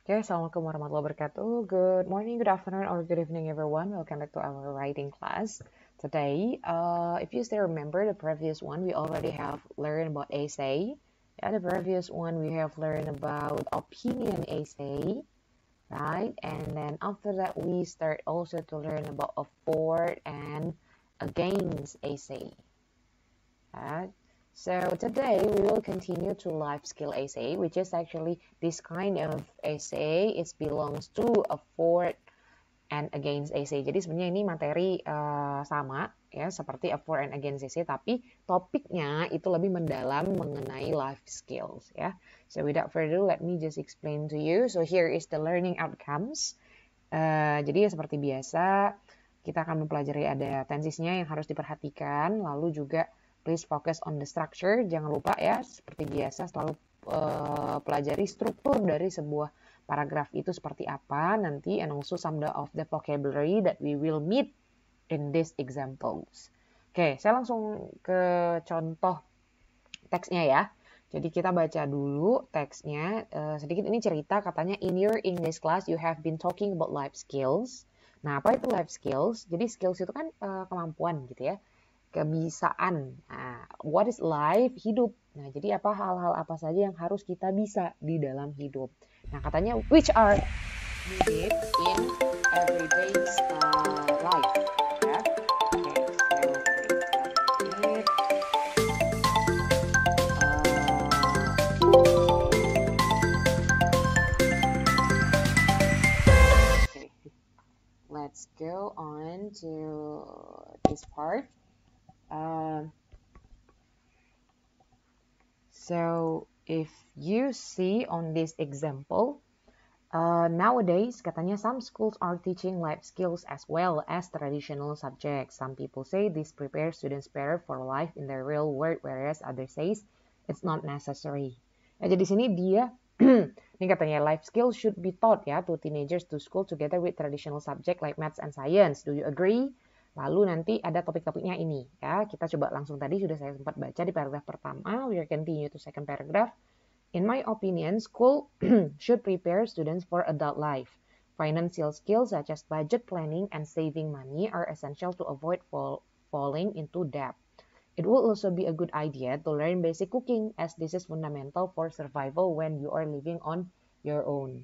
Okay, Assalamualaikum warahmatullahi wabarakatuh. Good morning, good afternoon, or good evening, everyone. Welcome back to our writing class. Today, if you still remember the previous one, we already have learned about essay. Yeah, the previous one, we have learned about opinion essay, right? And then after that, we start also to learn about a for and against essay. Right? So today we will continue to life skill essay, which is actually this kind of essay. It belongs to a for and against essay. Jadi sebenarnya ini materi sama ya seperti a for and against essay, tapi topiknya itu lebih mendalam mengenai life skills ya. So without further ado, let me just explain to you. So here is the learning outcomes. Jadi seperti biasa kita akan mempelajari ada tensisnya yang harus diperhatikan, lalu juga please focus on the structure. Jangan lupa ya, seperti biasa selalu pelajari struktur dari sebuah paragraf itu seperti apa nanti, and also some of the vocabulary that we will meet in these examples. Oke, saya langsung ke contoh teksnya ya. Jadi kita baca dulu teksnya. Sedikit ini cerita, katanya in your English class you have been talking about life skills. Nah, apa itu life skills? Jadi skills itu kan kemampuan gitu ya, kebisaan. Nah, what is life? Hidup. Nah, jadi apa hal-hal apa saja yang harus kita bisa di dalam hidup. Nah, katanya which are needed in everyday life. Ya. Oke, so wait okay, let's go on to this part. So if you see on this example, nowadays katanya some schools are teaching life skills as well as traditional subjects. Some people say this prepares students better for life in the real world, whereas others says it's not necessary. Nah, jadi sini dia ini katanya life skills should be taught ya to teenagers to school together with traditional subject like maths and science. Do you agree? Lalu nanti ada topik-topiknya ini ya. Kita coba langsung, tadi sudah saya sempat baca di paragraf pertama. We are continue to second paragraph. In my opinion, school should prepare students for adult life. Financial skills such as budget planning and saving money are essential to avoid falling into debt. It would also be a good idea to learn basic cooking, as this is fundamental for survival when you are living on your own.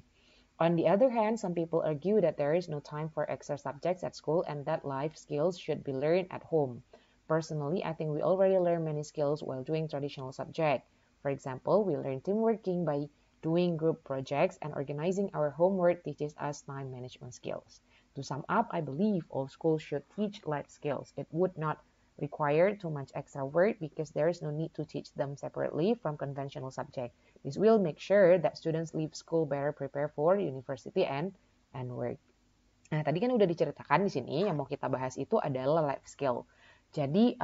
On the other hand, some people argue that there is no time for extra subjects at school and that life skills should be learned at home. Personally, I think we already learn many skills while doing traditional subjects. For example, we learn teamworking by doing group projects, and organizing our homework teaches us time management skills. To sum up, I believe all schools should teach life skills. It would not require too much extra work because there is no need to teach them separately from conventional subjects. This will make sure that students leave school better prepared for university and work. Nah, tadi kan udah diceritakan di sini, yang mau kita bahas itu adalah life skill. Jadi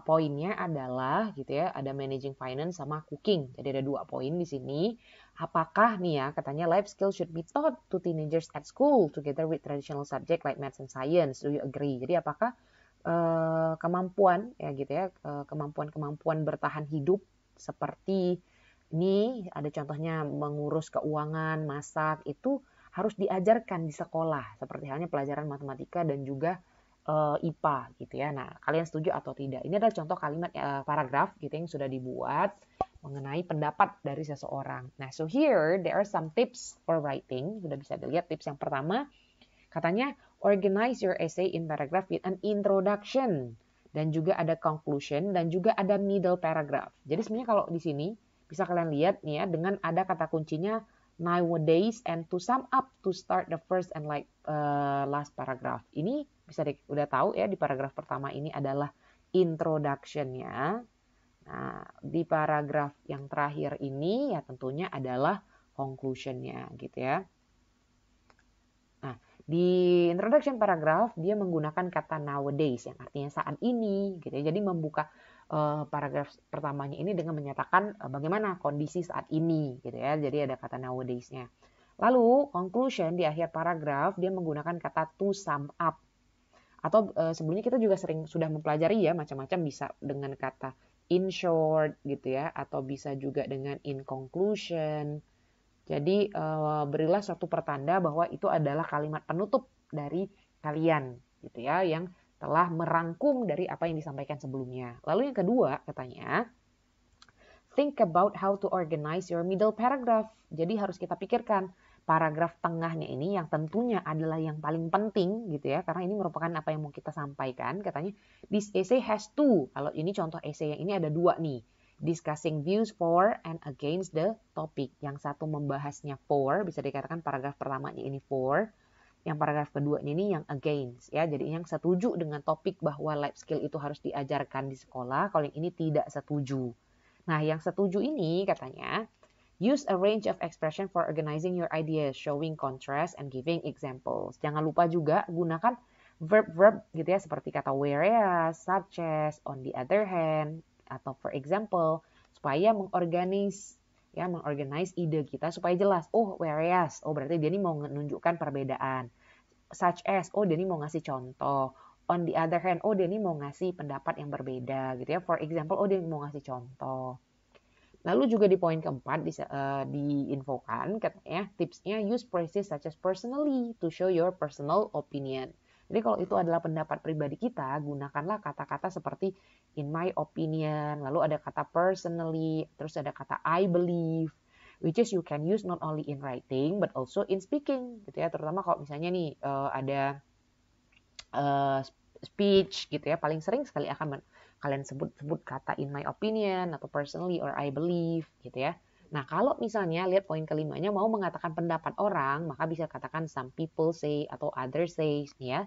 poinnya adalah gitu ya, ada managing finance sama cooking. Jadi ada 2 poin di sini. Apakah nih ya, katanya life skill should be taught to teenagers at school together with traditional subject like maths and science. Do you agree? Jadi apakah kemampuan ya gitu ya, kemampuan bertahan hidup seperti ini, ada contohnya mengurus keuangan, masak, itu harus diajarkan di sekolah seperti halnya pelajaran matematika dan juga IPA gitu ya. Nah, kalian setuju atau tidak? Ini adalah contoh kalimat paragraf gitu yang sudah dibuat mengenai pendapat dari seseorang. Nah, so here there are some tips for writing. Sudah bisa dilihat tips yang pertama. Katanya organize your essay in paragraph with an introduction, dan juga ada conclusion, dan juga ada middle paragraph. Jadi sebenarnya kalau di sini bisa kalian lihat nih ya, dengan ada kata kuncinya nowadays and to sum up to start the first and last paragraph. Ini bisa udah tahu ya, di paragraf pertama ini adalah introduction-nya. Nah, di paragraf yang terakhir ini ya tentunya adalah conclusion-nya gitu ya. Nah, di introduction paragraph dia menggunakan kata nowadays yang artinya saat ini gitu ya. Jadi membuka paragraf pertamanya ini dengan menyatakan bagaimana kondisi saat ini gitu ya. Jadi ada kata nowadays-nya. Lalu conclusion di akhir paragraf dia menggunakan kata to sum up. Atau sebelumnya kita juga sudah mempelajari ya, macam-macam, bisa dengan kata in short gitu ya, atau bisa juga dengan in conclusion. Jadi berilah suatu pertanda bahwa itu adalah kalimat penutup dari kalian gitu ya, yang telah merangkum dari apa yang disampaikan sebelumnya. Lalu yang kedua katanya, think about how to organize your middle paragraph. Jadi harus kita pikirkan paragraf tengahnya ini yang tentunya adalah yang paling penting gitu ya, karena ini merupakan apa yang mau kita sampaikan. Katanya this essay has two. Kalau ini contoh essay yang ini ada dua nih. Discussing views for and against the topic. Yang satu membahasnya for, bisa dikatakan paragraf pertamanya ini for. Yang paragraf keduanya ini yang against ya. Jadi yang setuju dengan topik bahwa life skill itu harus diajarkan di sekolah, kalau yang ini tidak setuju. Nah, yang setuju ini katanya, use a range of expression for organizing your ideas, showing contrast and giving examples. Jangan lupa juga gunakan verb-verb gitu ya, seperti kata whereas, such as, on the other hand, atau for example, supaya mengorganize ide kita supaya jelas. Oh, whereas, oh berarti dia ini mau menunjukkan perbedaan. Such as, oh dia ini mau ngasih contoh. On the other hand, oh dia ini mau ngasih pendapat yang berbeda gitu ya. For example, oh dia mau ngasih contoh. Lalu juga di poin keempat diinfokan katanya tipsnya use phrases such as personally to show your personal opinion. Jadi kalau itu adalah pendapat pribadi kita, gunakanlah kata-kata seperti in my opinion, lalu ada kata personally, terus ada kata I believe, which is you can use not only in writing but also in speaking gitu ya. Terutama kalau misalnya nih ada speech gitu ya, paling sering sekali akan kalian sebut kata in my opinion atau personally or I believe gitu ya. Nah, kalau misalnya lihat poin kelimanya mau mengatakan pendapat orang, maka bisa katakan some people say atau others says nih ya.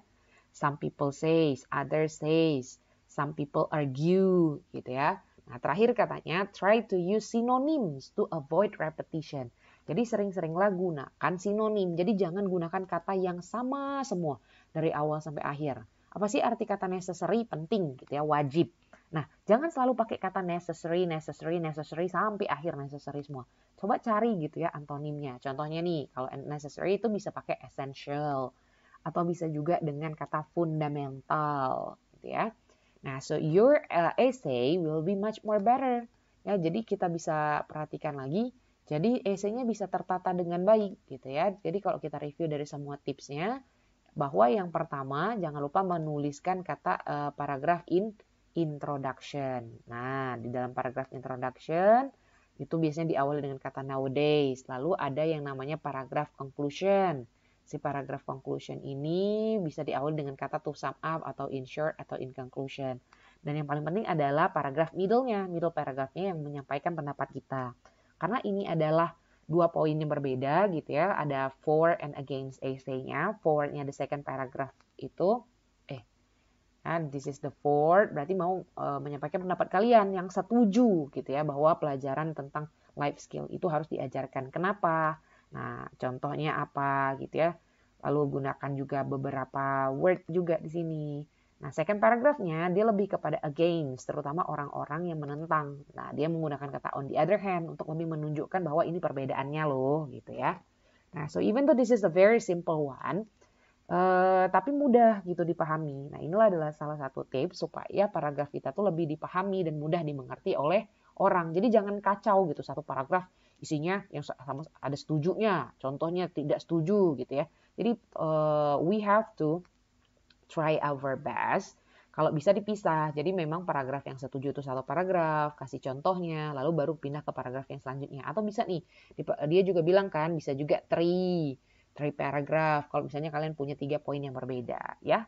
Some people says, others says, some people argue gitu ya. Nah, terakhir katanya try to use synonyms to avoid repetition. Jadi sering-seringlah gunakan sinonim. Jadi jangan gunakan kata yang sama semua dari awal sampai akhir. Apa sih arti kata necessary? Penting gitu ya, wajib. Nah, jangan selalu pakai kata necessary sampai akhir necessary semua. Coba cari gitu ya antonimnya. Contohnya nih, kalau necessary itu bisa pakai essential atau bisa juga dengan kata fundamental gitu ya. Nah, so your essay will be much more better. Ya, jadi kita bisa perhatikan lagi. Jadi essay-nya bisa tertata dengan baik gitu ya. Jadi kalau kita review dari semua tipsnya, bahwa yang pertama jangan lupa menuliskan kata paragraf introduction. Nah, di dalam paragraf introduction itu biasanya diawali dengan kata nowadays. Lalu ada yang namanya paragraf conclusion. Si paragraf conclusion ini bisa diawali dengan kata to sum up atau in short atau in conclusion. Dan yang paling penting adalah paragraf middle-nya, middle paragrafnya yang menyampaikan pendapat kita. Karena ini adalah dua poin yang berbeda gitu ya. Ada for and against essay-nya. For-nya the second paragraph itu this is the fourth, berarti mau menyampaikan pendapat kalian yang setuju gitu ya bahwa pelajaran tentang life skill itu harus diajarkan. Kenapa? Nah, contohnya apa gitu ya. Lalu gunakan juga beberapa word juga di sini. Nah, second paragraph-nya dia lebih kepada against, terutama orang-orang yang menentang. Nah, dia menggunakan kata on the other hand untuk lebih menunjukkan bahwa ini perbedaannya loh gitu ya. Nah, so even though this is a very simple one, tapi mudah gitu dipahami. Nah, inilah adalah salah satu tips supaya paragraf kita tuh lebih dipahami dan mudah dimengerti oleh orang. Jadi jangan kacau gitu satu paragraf isinya yang sama ada setujunya, contohnya tidak setuju gitu ya. Jadi we have to try our best. Kalau bisa dipisah, jadi memang paragraf yang setuju itu satu paragraf, kasih contohnya, lalu baru pindah ke paragraf yang selanjutnya. Atau bisa nih, dia juga bilang kan, bisa juga three paragraph kalau misalnya kalian punya 3 poin yang berbeda ya.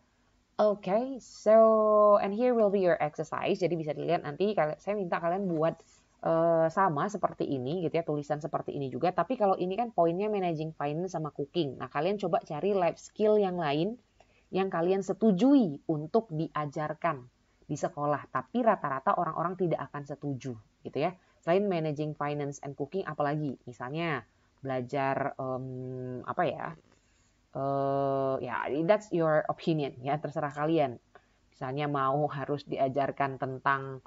Okay, so and here will be your exercise. Jadi bisa dilihat nanti saya minta kalian buat sama seperti ini gitu ya, tulisan seperti ini juga. Tapi kalau ini kan poinnya managing finance sama cooking. Nah, kalian coba cari life skill yang lain yang kalian setujui untuk diajarkan di sekolah. Tapi rata-rata orang-orang tidak akan setuju gitu ya. Selain managing finance and cooking, apalagi misalnya belajar apa ya, ya that's your opinion ya, terserah kalian. Misalnya mau harus diajarkan tentang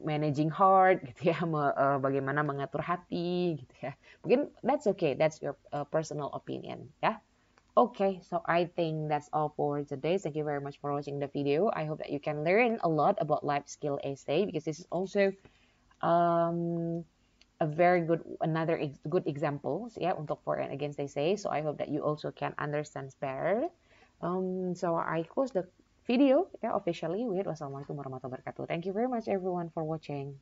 managing heart gitu ya, bagaimana mengatur hati gitu ya. Mungkin that's okay, that's your personal opinion ya. Okay, so I think that's all for today. Thank you very much for watching the video. I hope that you can learn a lot about life skill essay because this is also a very good good examples ya untuk for and against they say. So I hope that you also can understand better. So I close the video ya officially with wassalamualaikum warahmatullahi wabarakatuh. Thank you very much everyone for watching.